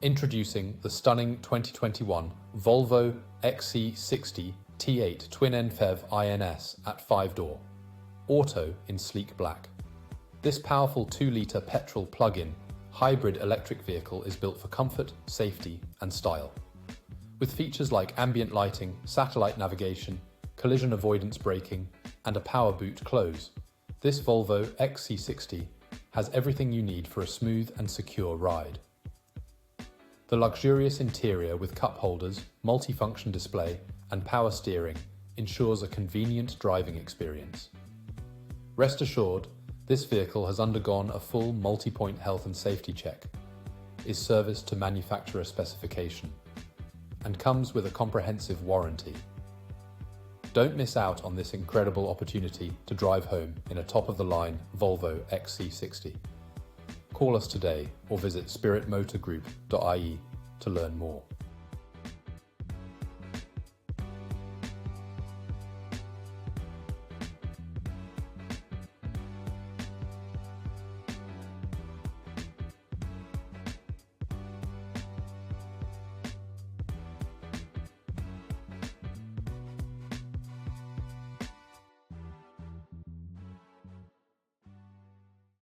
Introducing the stunning 2021 Volvo XC60 T8 twin-end Phev INS at 5-door, auto in sleek black. This powerful 2-litre petrol plug-in hybrid electric vehicle is built for comfort, safety, and style. With features like ambient lighting, satellite navigation, collision avoidance braking, and a power boot close, this Volvo XC60 has everything you need for a smooth and secure ride. The luxurious interior with cup holders, multifunction display, and power steering ensures a convenient driving experience. Rest assured, this vehicle has undergone a full multi-point health and safety check, is serviced to manufacturer specification, and comes with a comprehensive warranty. Don't miss out on this incredible opportunity to drive home in a top-of-the-line Volvo XC60. Call us today or visit spiritmotorgroup.ie to learn more.